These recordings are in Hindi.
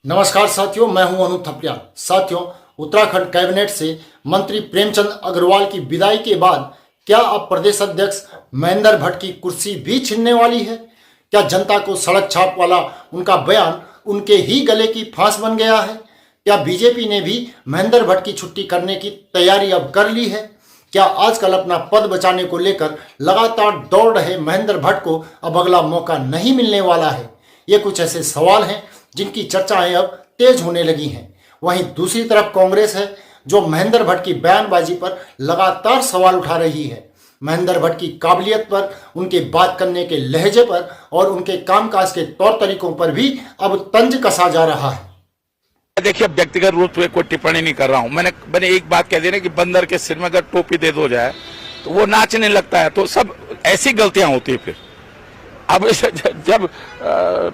नमस्कार साथियों, मैं हूं अनु थपलियाल। साथियों, उत्तराखंड कैबिनेट से मंत्री प्रेमचंद अग्रवाल की विदाई के बाद क्या अब प्रदेश अध्यक्ष महेंद्र भट्ट की कुर्सी भी छिनने वाली है? क्या जनता को सड़क छाप वाला उनका बयान उनके ही गले की फांस बन गया है? क्या बीजेपी ने भी महेंद्र भट्ट की छुट्टी करने की तैयारी अब कर ली है? क्या आजकल अपना पद बचाने को लेकर लगातार दौड़ रहे महेंद्र भट्ट को अब अगला मौका नहीं मिलने वाला है? ये कुछ ऐसे सवाल हैं जिनकी चर्चाएं अब तेज होने लगी हैं। वहीं दूसरी तरफ कांग्रेस है जो महेंद्र भट्ट की बयानबाजी पर लगातार सवाल उठा रही है। महेंद्र भट्ट की काबिलियत पर, उनके बात करने के लहजे पर और उनके कामकाज के तौर तरीकों पर भी अब तंज कसा जा रहा है। देखिए, अब व्यक्तिगत रूप से कोई टिप्पणी नहीं कर रहा हूं। मैंने एक बात कह दी ना कि बंदर के सिर में अगर टोपी दे दो जाए तो वो नाचने लगता है, तो सब ऐसी गलतियां होती है। फिर अब जब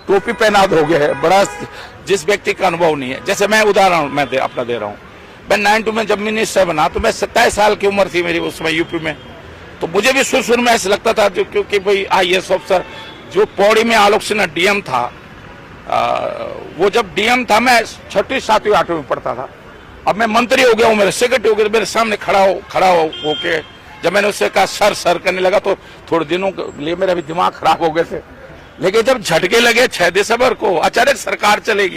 टोपी पहना दोगे, बड़ा जिस व्यक्ति का अनुभव नहीं है, जैसे मैं उदाहरण अपना दे रहा हूँ। मैं 92 में जब मिनिस्टर बना तो मैं 27 साल की उम्र थी मेरी उस समय यूपी में। तो मुझे भी शुरू में ऐसा लगता था क्योंकि भाई IAS अफसर जो पौड़ी में आलोक सिन्हा DM था, वो जब DM था मैं 6वीं 7वीं 8वीं में पढ़ता था। अब मैं मंत्री हो गया हूँ, मेरे सेक्रेटरी हो गया, मेरे सामने खड़ा होके जब मैंने उससे कहा सर करने लगा तो थोड़े दिनों के लिए मेरा भी दिमाग खराब हो गए थे। लेकिन जब झटके लगे 6 दिसंबर को अचानक सरकार चली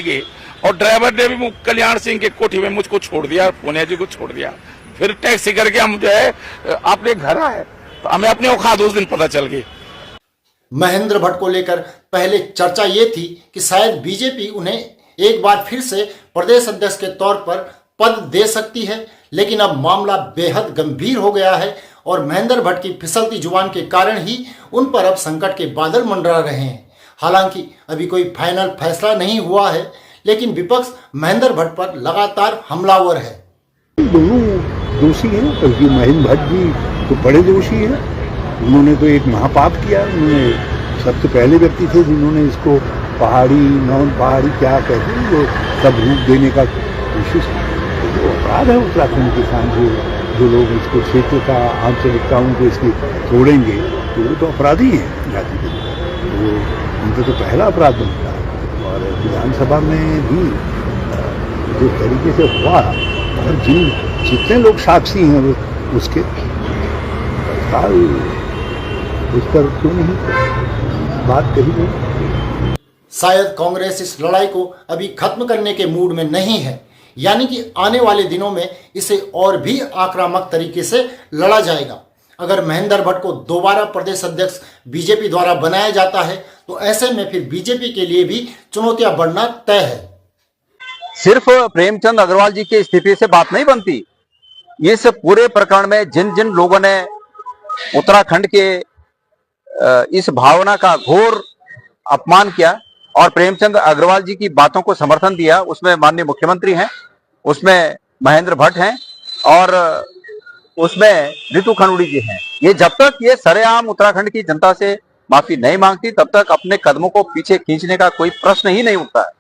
गई और ड्राइवर ने भी कल्याण सिंह के कोठी में मुझको छोड़ दिया, पूनिया जी को छोड़ दिया। फिर टैक्सी करके हम जो है अपने घर आए तो हमें अपनी औकात उस दिन पता चल गई। महेंद्र भट्ट को लेकर पहले चर्चा ये थी कि शायद बीजेपी उन्हें एक बार फिर से प्रदेश अध्यक्ष के तौर पर पद दे सकती है, लेकिन अब मामला बेहद गंभीर हो गया है और महेंद्र भट्ट की फिसलती जुबान के कारण ही उन पर अब संकट के बादल मंडरा रहे हैं। हालांकि अभी कोई फाइनल फैसला नहीं हुआ है, लेकिन विपक्ष महेंद्र भट्ट पर लगातार हमलावर है। दोनों दोषी हैं, क्योंकि महेंद्र भट्ट जी तो बड़े दोषी हैं। उन्होंने तो एक महापाप किया। उन्होंने सबसे पहले व्यक्ति थे जिन्होंने इसको पहाड़ी नॉन पहाड़ी क्या कहते हैं वो सब रूप देने का कोशिश की। जो अपराध है उत्तराखंड के साथ जो लोग इसको क्षेत्र का आंचलिकताओं को इसकी तोड़ेंगे तो वो तो अपराधी हैं जाति के लिए। तो उनका तो पहला अपराध बनता है। और विधानसभा में भी जो तरीके से हुआ और जितने लोग साक्षी हैं उसके उस पर क्यों नहीं बात कही गई? शायद कांग्रेस इस लड़ाई को अभी खत्म करने के मूड में नहीं है, यानी कि आने वाले दिनों में इसे और भी आक्रामक तरीके से लड़ा जाएगा। अगर महेंद्र भट्ट को दोबारा प्रदेश अध्यक्ष बीजेपी द्वारा बनाया जाता है तो ऐसे में फिर बीजेपी के लिए भी चुनौतियां बढ़ना तय है। सिर्फ प्रेमचंद अग्रवाल जी के इस्तीफे से बात नहीं बनती। इस पूरे प्रकरण में जिन जिन लोगों ने उत्तराखंड के इस भावना का घोर अपमान किया और प्रेमचंद अग्रवाल जी की बातों को समर्थन दिया, उसमें माननीय मुख्यमंत्री हैं, उसमें महेंद्र भट्ट हैं और उसमें रितु खनूड़ी जी हैं। ये जब तक ये सरेआम उत्तराखंड की जनता से माफी नहीं मांगती तब तक अपने कदमों को पीछे खींचने का कोई प्रश्न ही नहीं उठता है।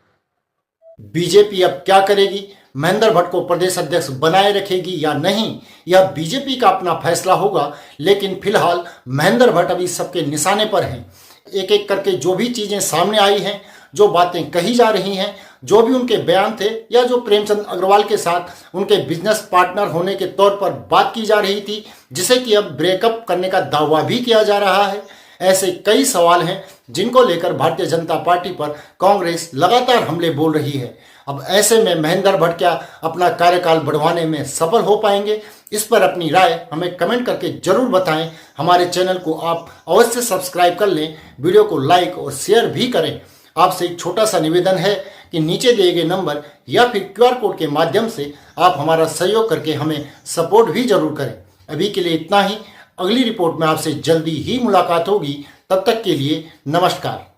बीजेपी अब क्या करेगी? महेंद्र भट्ट को प्रदेश अध्यक्ष बनाए रखेगी या नहीं, यह बीजेपी का अपना फैसला होगा। लेकिन फिलहाल महेंद्र भट्ट अभी सबके निशाने पर हैं। एक एक करके जो भी चीजें सामने आई हैं, जो बातें कही जा रही हैं, जो भी उनके बयान थे या जो प्रेमचंद अग्रवाल के साथ उनके बिजनेस पार्टनर होने के तौर पर बात की जा रही थी, जिसे कि अब ब्रेकअप करने का दावा भी किया जा रहा है, ऐसे कई सवाल हैं जिनको लेकर भारतीय जनता पार्टी पर कांग्रेस लगातार हमले बोल रही है। अब ऐसे में महेंद्र भट्ट क्या अपना कार्यकाल बढ़वाने में सफल हो पाएंगे? इस पर अपनी राय हमें कमेंट करके जरूर बताएं। हमारे चैनल को आप अवश्य सब्सक्राइब कर लें, वीडियो को लाइक और शेयर भी करें। आपसे एक छोटा सा निवेदन है कि नीचे दिए गए नंबर या फिर QR कोड के माध्यम से आप हमारा सहयोग करके हमें सपोर्ट भी जरूर करें। अभी के लिए इतना ही। अगली रिपोर्ट में आपसे जल्दी ही मुलाकात होगी। तब तक के लिए नमस्कार।